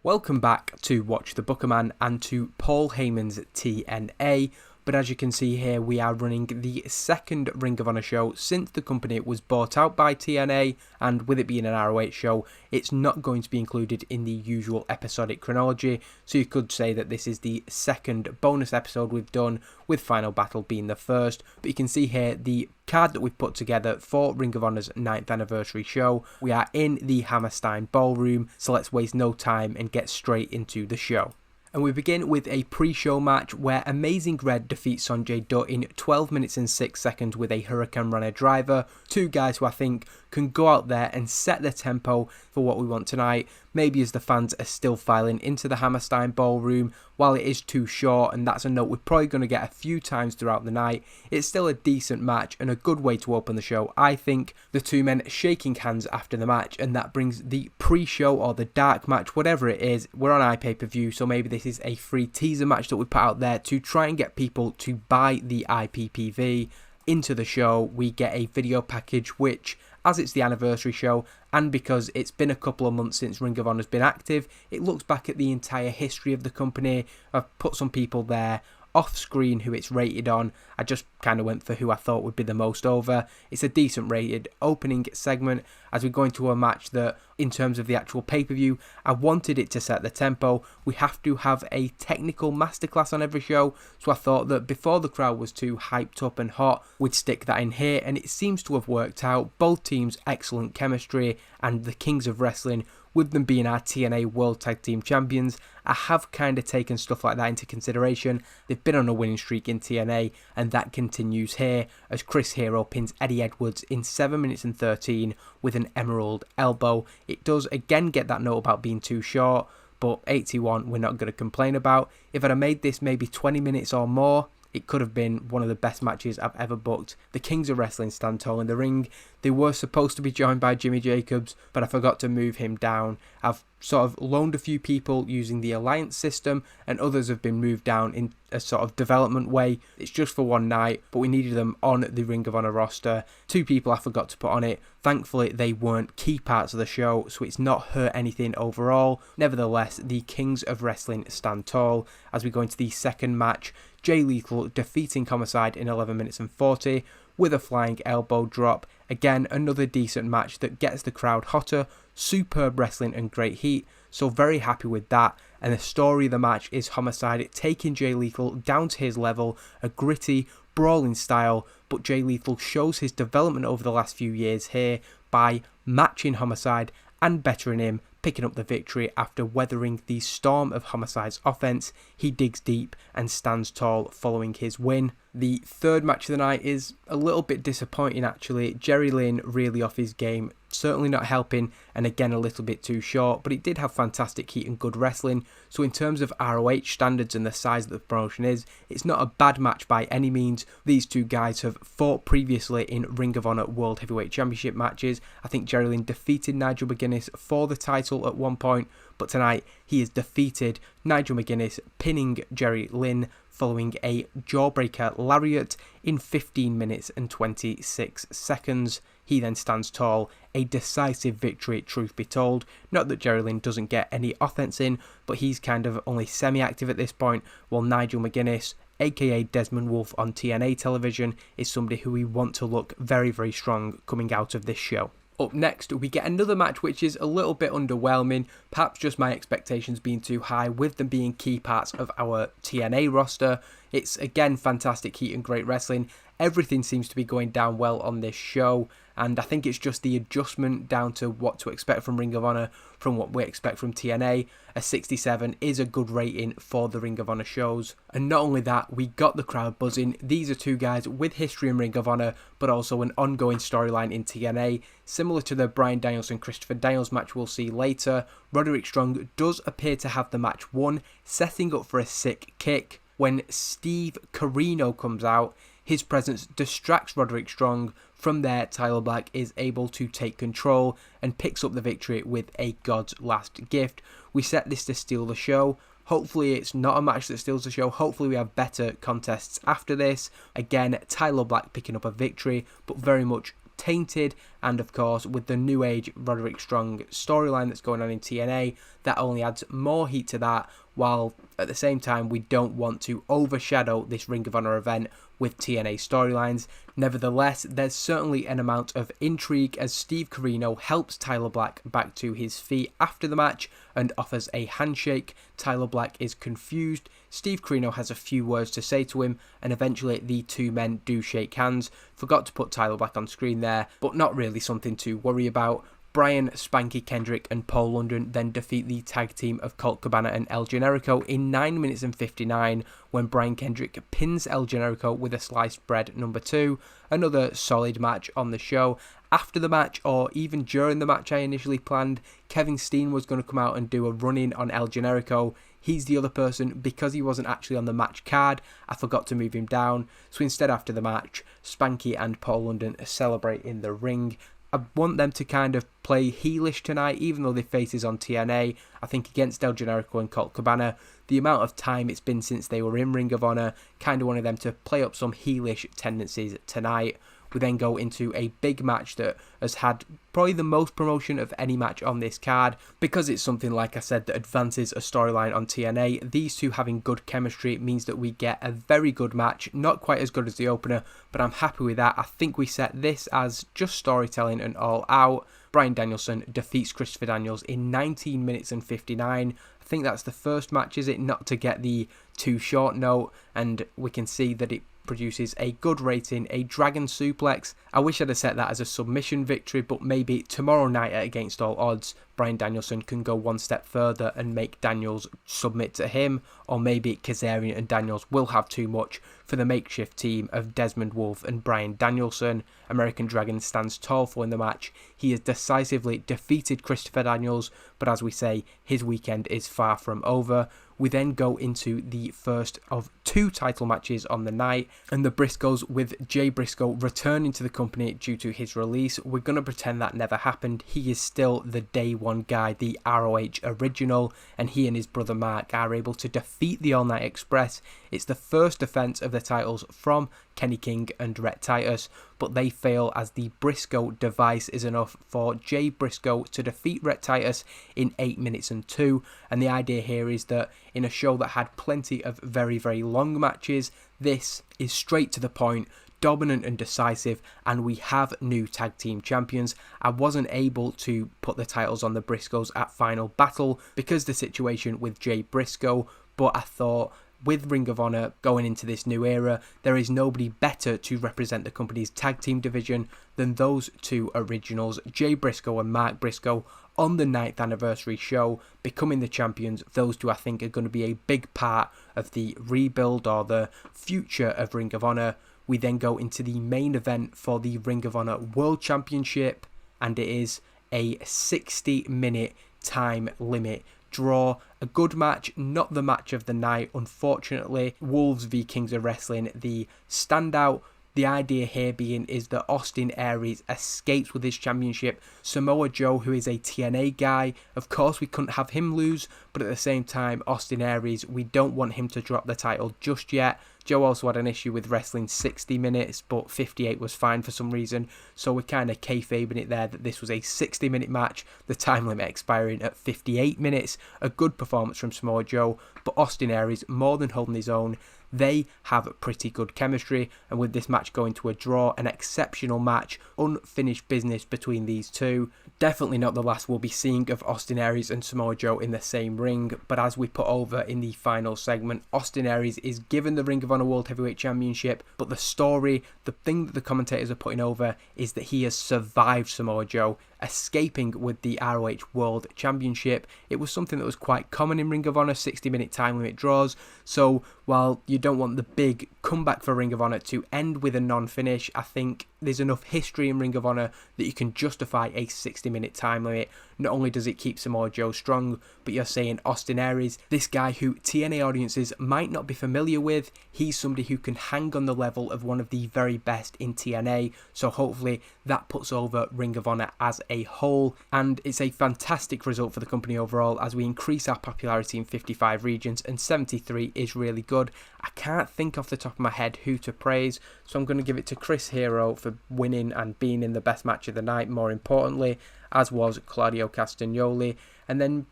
Welcome back to Watch the Booker Man and to Paul Heyman's TNA, but as you can see here we are running the second Ring of Honor show since the company was bought out by TNA, and with it being an ROH show it's not going to be included in the usual episodic chronology, so you could say that this is the second bonus episode we've done, with Final Battle being the first. But you can see here the card that we've put together for Ring of Honor's 9th anniversary show. We are in the Hammerstein Ballroom, so let's waste no time and get straight into the show. And we begin with a pre-show match where Amazing Red defeats Sonjay Dutt in 12 minutes and 6 seconds with a Hurricane Runner driver. Two guys who I think can go out there and set the tempo for what we want tonight. Maybe as the fans are still filing into the Hammerstein Ballroom, while it is too short, and that's a note we're probably going to get a few times throughout the night, it's still a decent match and a good way to open the show. I think the two men shaking hands after the match, and that brings the pre-show or the dark match, whatever it is. We're on iPay-per-view, so maybe this is a free teaser match that we put out there to try and get people to buy the IPPV. Into the show we get a video package which, as it's the anniversary show and because it's been a couple of months since Ring of Honor's been active, it looks back at the entire history of the company. I've put some people there off screen who it's rated on. I just kind of went for who I thought would be the most over. It's a decent rated opening segment as we go into a match that, in terms of the actual pay-per-view, I wanted it to set the tempo. We have to have a technical masterclass on every show, so I thought that before the crowd was too hyped up and hot, we'd stick that in here, and it seems to have worked out. Both teams excellent chemistry, and the Kings of Wrestling, with them being our TNA World Tag Team Champions, I have kind of taken stuff like that into consideration. They've been on a winning streak in TNA, and that continues here as Chris Hero pins Eddie Edwards in 7 minutes and 13 with an Emerald Elbow. It does again get that note about being too short, but 81 we're not going to complain about. If I'd have made this maybe 20 minutes or more, it could have been one of the best matches I've ever booked. The Kings of Wrestling stand tall in the ring. They were supposed to be joined by Jimmy Jacobs, but I forgot to move him down. I've sort of loaned a few people using the alliance system, and others have been moved down in a sort of development way. It's just for one night, but we needed them on the Ring of Honor roster. Two people I forgot to put on it. Thankfully, they weren't key parts of the show, so it's not hurt anything overall. Nevertheless, the Kings of Wrestling stand tall as we go into the second match. Jay Lethal defeating Homicide in 11 minutes and 40 with a flying elbow drop. Again, another decent match that gets the crowd hotter. Superb wrestling and great heat, so very happy with that. And the story of the match is Homicide taking Jay Lethal down to his level, a gritty, brawling style, but Jay Lethal shows his development over the last few years here by matching Homicide and bettering him, picking up the victory after weathering the storm of Homicide's offense. He digs deep and stands tall following his win. The third match of the night is a little bit disappointing actually. Jerry Lynn really off his game, certainly not helping, and again a little bit too short, but it did have fantastic heat and good wrestling. So in terms of ROH standards and the size that the promotion is, it's not a bad match by any means. These two guys have fought previously in Ring of Honor World Heavyweight Championship matches. I think Jerry Lynn defeated Nigel McGuinness for the title at one point, but tonight he has defeated Nigel McGuinness, pinning Jerry Lynn following a jawbreaker lariat in 15 minutes and 26 seconds. He then stands tall, a decisive victory, truth be told. Not that Jerry Lynn doesn't get any offense in, but he's kind of only semi-active at this point, while Nigel McGuinness, aka Desmond Wolfe on TNA television, is somebody who we want to look very, very strong coming out of this show. Up next, we get another match which is a little bit underwhelming, perhaps just my expectations being too high with them being key parts of our TNA roster. It's again fantastic heat and great wrestling. Everything seems to be going down well on this show, and I think it's just the adjustment down to what to expect from Ring of Honor from what we expect from TNA. A 67 is a good rating for the Ring of Honor shows, and not only that, we got the crowd buzzing. These are two guys with history in Ring of Honor, but also an ongoing storyline in TNA, similar to the Bryan Danielson Christopher Daniels match we'll see later. Roderick Strong does appear to have the match won, setting up for a sick kick. When Steve Carino comes out, his presence distracts Roderick Strong. From there, Tyler Black is able to take control and picks up the victory with a God's last gift. We set this to steal the show. Hopefully it's not a match that steals the show. Hopefully we have better contests after this. Again, Tyler Black picking up a victory, but very much tainted, and of course with the New Age Roderick Strong storyline that's going on in TNA, that only adds more heat to that, while at the same time we don't want to overshadow this Ring of Honor event with TNA storylines. Nevertheless, there's certainly an amount of intrigue as Steve Corino helps Tyler Black back to his feet after the match and offers a handshake. Tyler Black is confused. Steve Corino has a few words to say to him, and eventually the two men do shake hands. Forgot to put Tyler Black on screen there, but not really something to worry about. Bryan, Spanky Kendrick and Paul London then defeat the tag team of Colt Cabana and El Generico in 9 minutes and 59 when Brian Kendrick pins El Generico with a sliced bread number 2. Another solid match on the show. After the match, or even during the match I initially planned, Kevin Steen was going to come out and do a run-in on El Generico. He's the other person. Because he wasn't actually on the match card, I forgot to move him down. So instead, after the match, Spanky and Paul London celebrate in the ring. I want them to kind of play heelish tonight, even though their faces on TNA. I think against El Generico and Colt Cabana, the amount of time it's been since they were in Ring of Honor, kind of wanted them to play up some heelish tendencies tonight. We then go into a big match that has had probably the most promotion of any match on this card, because it's something, like I said, that advances a storyline on TNA. These two having good chemistry means that we get a very good match, not quite as good as the opener, but I'm happy with that. I think we set this as just storytelling and all out. Bryan Danielson defeats Christopher Daniels in 19 minutes and 59. I think that's the first match, is it, not to get the too short note, and we can see that it produces a good rating, a dragon suplex. I wish I'd have set that as a submission victory, but maybe tomorrow night at Against All Odds, Bryan Danielson can go one step further and make Daniels submit to him, or maybe Kazarian and Daniels will have too much for the makeshift team of Desmond Wolfe and Bryan Danielson. American Dragon stands tall for in the match. He has decisively defeated Christopher Daniels, but as we say, his weekend is far from over. We then go into the first of 2 title matches on the night, and the Briscoes, with Jay Briscoe returning to the company due to his release. We're going to pretend that never happened. He is still the day one guy, the ROH original, and he and his brother Mark are able to defeat the All Night Express. It's the first defense of the titles from Kenny King and Rhett Titus, but they fail as the Briscoe device is enough for Jay Briscoe to defeat Rhett Titus in 8 minutes and 2. And the idea here is that in a show that had plenty of very, very long matches, this is straight to the point, dominant and decisive, and we have new tag team champions. I wasn't able to put the titles on the Briscoes at Final Battle because the situation with Jay Briscoe, but I thought with Ring of Honor going into this new era, there is nobody better to represent the company's tag team division than those two originals, Jay Briscoe and Mark Briscoe, on the 9th anniversary show, becoming the champions. Those two, I think, are going to be a big part of the rebuild or the future of Ring of Honor. We then go into the main event for the Ring of Honor World Championship, and it is a 60-minute time limit draw. A good match, not the match of the night, unfortunately. Wolves v Kings of Wrestling, the standout. The idea here being is that Austin Aries escapes with his championship. Samoa Joe, who is a TNA guy, of course we couldn't have him lose, but at the same time, Austin Aries, we don't want him to drop the title just yet. Joe also had an issue with wrestling 60 minutes, but 58 was fine for some reason, so we're kind of kayfabing it there that this was a 60-minute match, the time limit expiring at 58 minutes. A good performance from Samoa Joe, but Austin Aries more than holding his own. They have pretty good chemistry, and with this match going to a draw, an exceptional match, unfinished business between these two. Definitely not the last we'll be seeing of Austin Aries and Samoa Joe in the same ring, but as we put over in the final segment, Austin Aries is given the Ring of Honor World Heavyweight Championship, but the story, the thing that the commentators are putting over, is that he has survived Samoa Joe, escaping with the ROH World Championship. It was something that was quite common in Ring of Honor, 60-minute time limit draws, so while you don't want the big comeback for Ring of Honor to end with a non-finish, I think there's enough history in Ring of Honor that you can justify a 60-minute time limit. Not only does it keep Samoa Joe strong, but you're saying Austin Aries, this guy who TNA audiences might not be familiar with, he's somebody who can hang on the level of one of the very best in TNA, so hopefully that puts over Ring of Honor as a whole, and it's a fantastic result for the company overall as we increase our popularity in 55 regions, and 73 is really good. I can't think off the top of my head who to praise, so I'm going to give it to Chris Hero for winning and being in the best match of the night, more importantly, as was Claudio Castagnoli. And then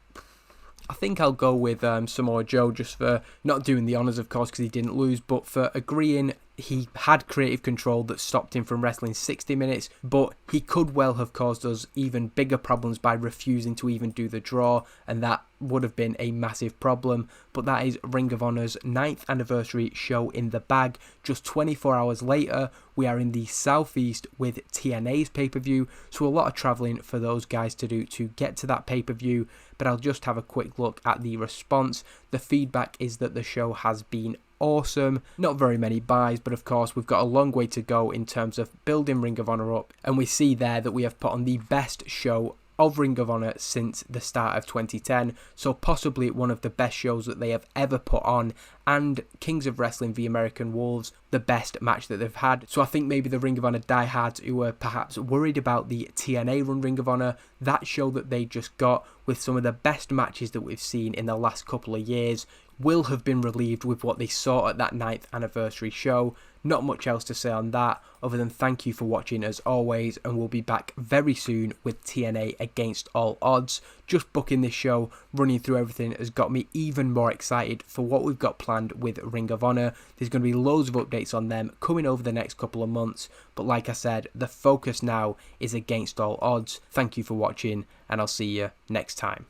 I think I'll go with Samoa Joe, just for not doing the honours, of course, because he didn't lose, but for agreeing he had creative control that stopped him from wrestling 60 minutes, but he could well have caused us even bigger problems by refusing to even do the draw, and that would have been a massive problem. But that is Ring of Honor's 9th anniversary show in the bag. Just 24 hours later, we are in the southeast with TNA's pay-per-view, so a lot of travelling for those guys to do to get to that pay-per-view, but I'll just have a quick look at the response. The feedback is that the show has been awesome. Not very many buys, but of course we've got a long way to go in terms of building Ring of Honor up, and we see there that we have put on the best show of Ring of Honor since the start of 2010, so possibly one of the best shows that they have ever put on, and Kings of Wrestling v American Wolves, the best match that they've had. So I think maybe the Ring of Honor diehards who were perhaps worried about the TNA run Ring of Honor, that show that they just got with some of the best matches that we've seen in the last couple of years, will have been relieved with what they saw at that 9th anniversary show. Not much else to say on that, other than thank you for watching as always, and we'll be back very soon with TNA Against All Odds. Just booking this show, running through everything, has got me even more excited for what we've got planned with Ring of Honor. There's going to be loads of updates on them coming over the next couple of months, but like I said, the focus now is Against All Odds. Thank you for watching, and I'll see you next time.